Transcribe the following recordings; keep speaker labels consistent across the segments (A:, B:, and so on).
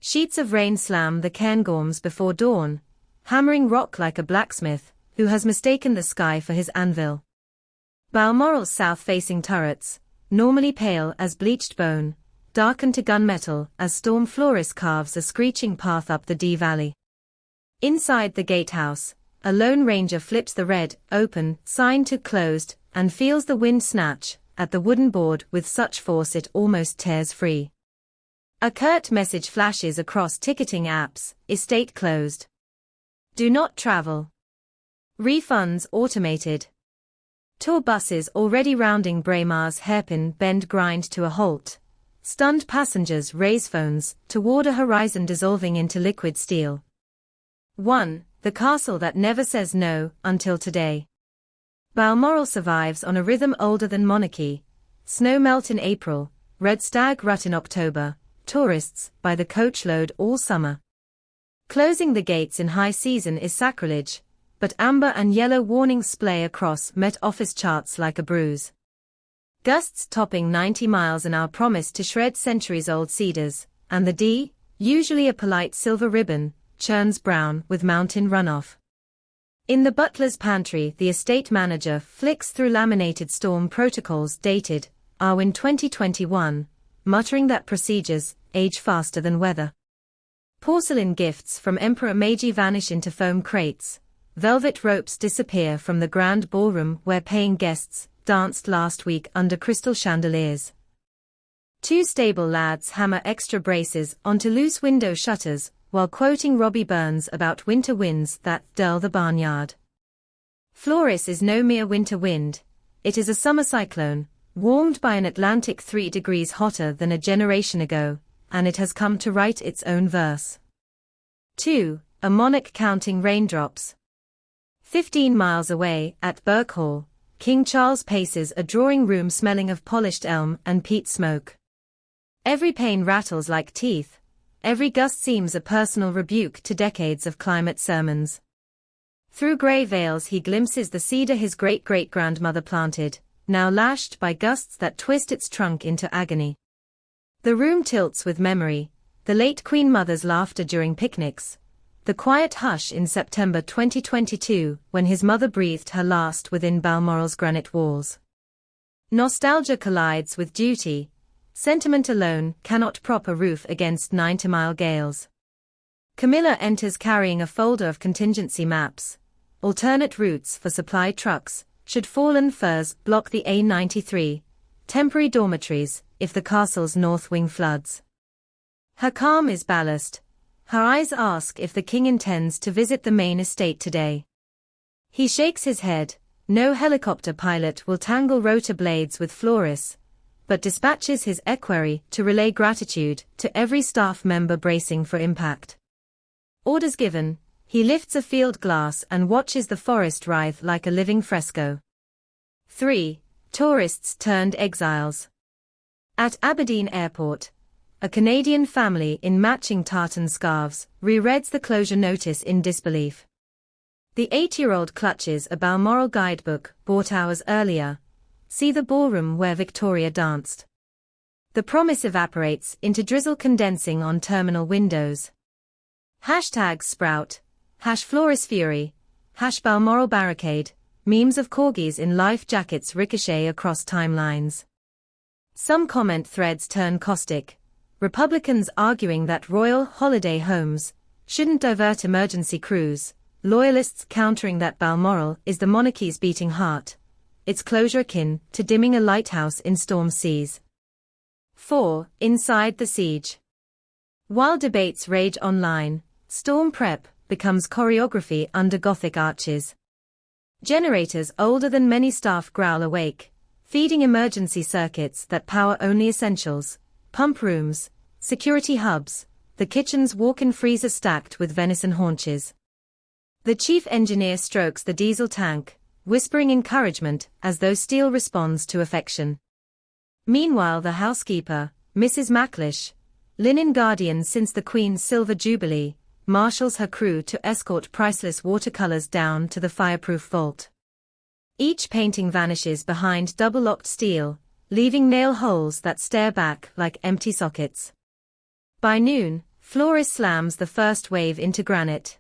A: Sheets of rain slam the cairngorms before dawn, hammering rock like a blacksmith who has mistaken the sky for his anvil. Balmoral's south-facing turrets, normally pale as bleached bone, darken to gunmetal as storm Floris carves a screeching path up the Dee Valley. Inside the gatehouse, a lone ranger flips the red, open, sign to closed, and feels the wind snatch at the wooden board with such force it almost tears free. A curt message flashes across ticketing apps: estate closed. Do not travel. Refunds automated. Tour buses already rounding Braemar's hairpin bend grind to a halt. Stunned passengers raise phones toward a horizon dissolving into liquid steel. 1. The castle that never says no, until today. Balmoral survives on a rhythm older than monarchy. Snow melt in April, red stag rut in October, tourists by the coachload all summer. Closing the gates in high season is sacrilege, but amber and yellow warnings splay across Met Office charts like a bruise. Gusts topping 90 miles an hour promise to shred centuries-old cedars, and the Dee, usually a polite silver ribbon, churns brown with mountain runoff. In the butler's pantry, the estate manager flicks through laminated storm protocols dated Arwen 2021, muttering that procedures age faster than weather. Porcelain gifts from Emperor Meiji vanish into foam crates. Velvet ropes disappear from the grand ballroom where paying guests danced last week under crystal chandeliers. Two stable lads hammer extra braces onto loose window shutters while quoting Robbie Burns about winter winds that dull the barnyard. Floris is no mere winter wind. It is a summer cyclone, warmed by an Atlantic 3 degrees hotter than a generation ago, and it has come to write its own verse. 2. A monarch counting raindrops. 15 miles away, at Burke Hall, King Charles paces a drawing room smelling of polished elm and peat smoke. Every pane rattles like teeth. Every gust seems a personal rebuke to decades of climate sermons. Through grey veils he glimpses the cedar his great-great-grandmother planted, now lashed by gusts that twist its trunk into agony. The room tilts with memory, the late Queen Mother's laughter during picnics, the quiet hush in September 2022 when his mother breathed her last within Balmoral's granite walls. Nostalgia collides with duty. Sentiment alone cannot prop a roof against 90-mile gales. Camilla enters carrying a folder of contingency maps, alternate routes for supply trucks, should fallen firs block the A93, temporary dormitories, if the castle's north wing floods. Her calm is ballast. Her eyes ask if the king intends to visit the main estate today. He shakes his head. No helicopter pilot will tangle rotor blades with Floris, but dispatches his equerry to relay gratitude to every staff member bracing for impact. Orders given, he lifts a field glass and watches the forest writhe like a living fresco. 3. Tourists turned exiles. At Aberdeen Airport, a Canadian family in matching tartan scarves rereads the closure notice in disbelief. The 8-year-old clutches a Balmoral guidebook bought hours earlier. See the ballroom where Victoria danced. The promise evaporates into drizzle condensing on terminal windows. Hashtag Sprout, #Floris Fury, #Balmoral Barricade, memes of corgis in life jackets ricochet across timelines. Some comment threads turn caustic. Republicans arguing that royal holiday homes shouldn't divert emergency crews, loyalists countering that Balmoral is the monarchy's beating heart. Its closure akin to dimming a lighthouse in storm seas. 4. Inside the siege. While debates rage online, storm prep becomes choreography under Gothic arches. Generators older than many staff growl awake, feeding emergency circuits that power only essentials, pump rooms, security hubs, the kitchen's walk-in freezer stacked with venison haunches. The chief engineer strokes the diesel tank, whispering encouragement as though steel responds to affection. Meanwhile the housekeeper, Mrs. Macklish, linen guardian since the Queen's Silver Jubilee, marshals her crew to escort priceless watercolors down to the fireproof vault. Each painting vanishes behind double-locked steel, leaving nail holes that stare back like empty sockets. By noon, Floris slams the first wave into granite.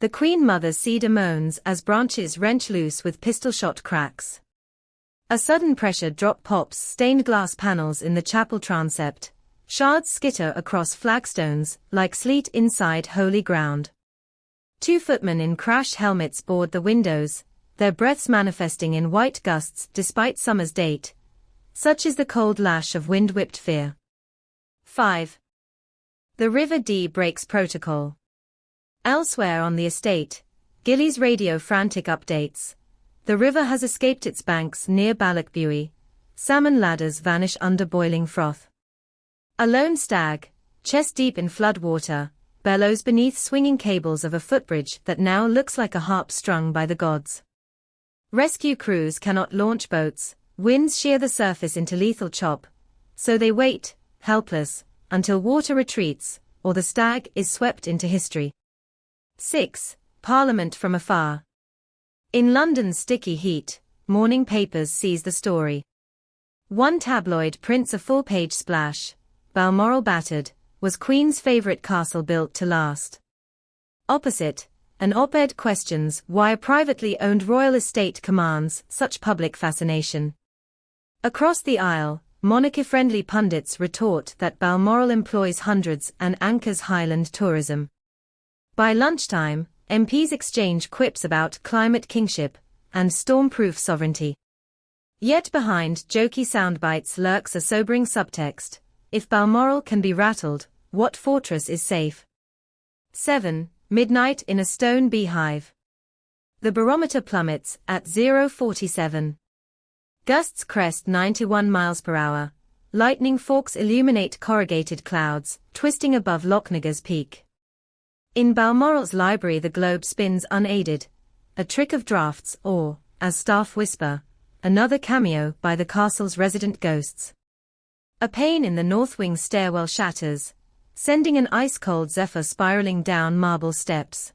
A: The Queen Mother's cedar moans as branches wrench loose with pistol-shot cracks. A sudden pressure drop pops stained glass panels in the chapel transept. Shards skitter across flagstones like sleet inside holy ground. 2 footmen in crash helmets board the windows, their breaths manifesting in white gusts despite summer's date. Such is the cold lash of wind-whipped fear. 5. The River Dee breaks protocol. Elsewhere on the estate, Gilly's radio frantic updates. The river has escaped its banks near Ballochbuie. Salmon ladders vanish under boiling froth. A lone stag, chest deep in floodwater, bellows beneath swinging cables of a footbridge that now looks like a harp strung by the gods. Rescue crews cannot launch boats, winds shear the surface into lethal chop, so they wait, helpless, until water retreats, or the stag is swept into history. 6. Parliament from afar. In London's sticky heat, morning papers seize the story. One tabloid prints a full-page splash. Balmoral battered, was Queen's favourite castle built to last? Opposite, an op-ed questions why a privately owned royal estate commands such public fascination. Across the aisle, monarchy-friendly pundits retort that Balmoral employs hundreds and anchors Highland tourism. By lunchtime, MPs exchange quips about climate kingship and storm-proof sovereignty. Yet behind jokey soundbites lurks a sobering subtext. If Balmoral can be rattled, what fortress is safe? 7. Midnight in a stone beehive. The barometer plummets at 0.47. Gusts crest 91 miles per hour. Lightning forks illuminate corrugated clouds, twisting above Lochnagar's peak. In Balmoral's library the globe spins unaided. A trick of draughts or, as staff whisper, another cameo by the castle's resident ghosts. A pane in the north wing stairwell shatters, sending an ice-cold zephyr spiraling down marble steps.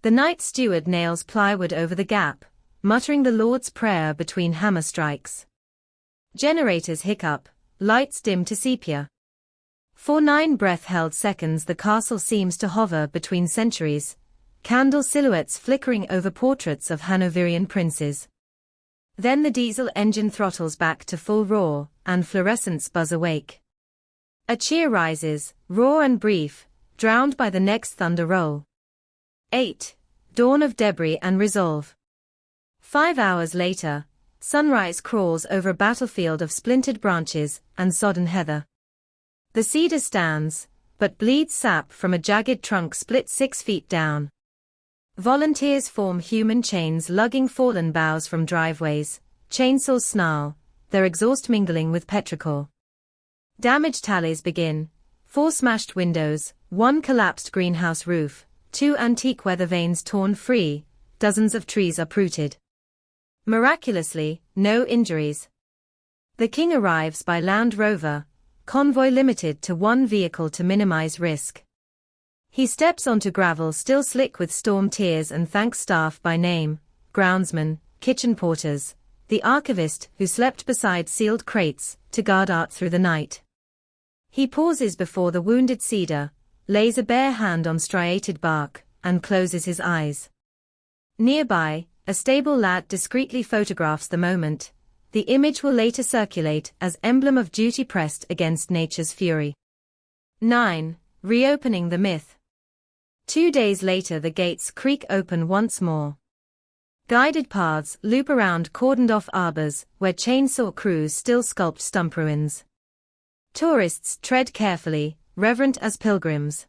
A: The night steward nails plywood over the gap, muttering the Lord's Prayer between hammer strikes. Generators hiccup, lights dim to sepia. For 9 breath-held seconds the castle seems to hover between centuries, candle silhouettes flickering over portraits of Hanoverian princes. Then the diesel engine throttles back to full roar, and fluorescents buzz awake. A cheer rises, raw and brief, drowned by the next thunder roll. 8. Dawn of debris and resolve. 5 hours later, sunrise crawls over a battlefield of splintered branches and sodden heather. The cedar stands, but bleeds sap from a jagged trunk split 6 feet down. Volunteers form human chains lugging fallen boughs from driveways, chainsaws snarl, their exhaust mingling with petrichor. Damage tallies begin: 4 smashed windows, 1 collapsed greenhouse roof, 2 antique weather vanes torn free, dozens of trees uprooted. Miraculously, no injuries. The king arrives by Land Rover, convoy limited to 1 vehicle to minimize risk. He steps onto gravel still slick with storm tears and thanks staff by name, groundsmen, kitchen porters, the archivist who slept beside sealed crates to guard art through the night. He pauses before the wounded cedar, lays a bare hand on striated bark, and closes his eyes. Nearby, a stable lad discreetly photographs the moment. The image will later circulate as emblem of duty pressed against nature's fury. 9. Reopening the myth. 2 days later the gates creak open once more. Guided paths loop around cordoned-off arbors where chainsaw crews still sculpt stump ruins. Tourists tread carefully, reverent as pilgrims.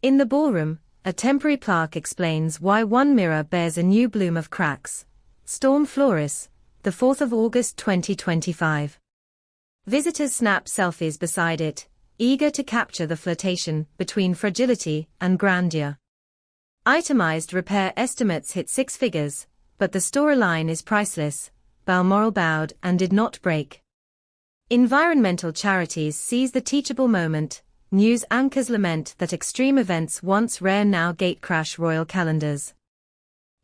A: In the ballroom, a temporary plaque explains why one mirror bears a new bloom of cracks. Storm Floris, the 4th of August 2025. Visitors snap selfies beside it, eager to capture the flirtation between fragility and grandeur. Itemized repair estimates hit 6 figures, but the storyline is priceless. Balmoral bowed and did not break. Environmental charities seize the teachable moment. News anchors lament that extreme events once rare now gatecrash royal calendars.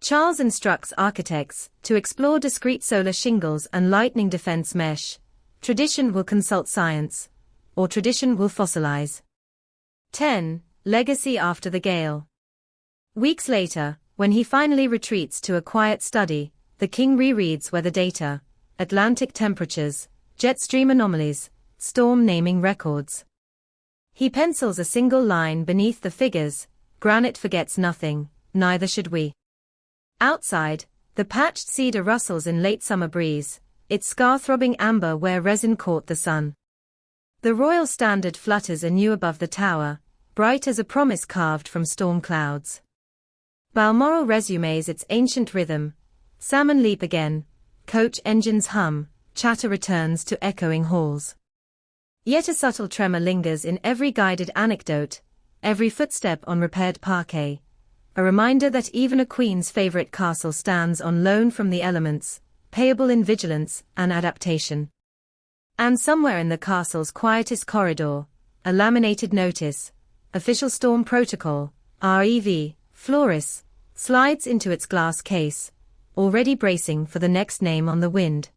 A: Charles instructs architects to explore discrete solar shingles and lightning defense mesh. Tradition will consult science, or tradition will fossilize. 10. Legacy after the gale. Weeks later, when he finally retreats to a quiet study, the king rereads weather data, Atlantic temperatures, jet stream anomalies, storm naming records. He pencils a single line beneath the figures, "Granite forgets nothing, neither should we." Outside, the patched cedar rustles in late summer breeze, its scar-throbbing amber where resin caught the sun. The royal standard flutters anew above the tower, bright as a promise carved from storm clouds. Balmoral resumes its ancient rhythm, salmon leap again, coach engines hum, chatter returns to echoing halls. Yet a subtle tremor lingers in every guided anecdote, every footstep on repaired parquet, a reminder that even a queen's favorite castle stands on loan from the elements, payable in vigilance and adaptation. And somewhere in the castle's quietest corridor, a laminated notice, Official Storm Protocol, Rev. Floris, slides into its glass case, already bracing for the next name on the wind.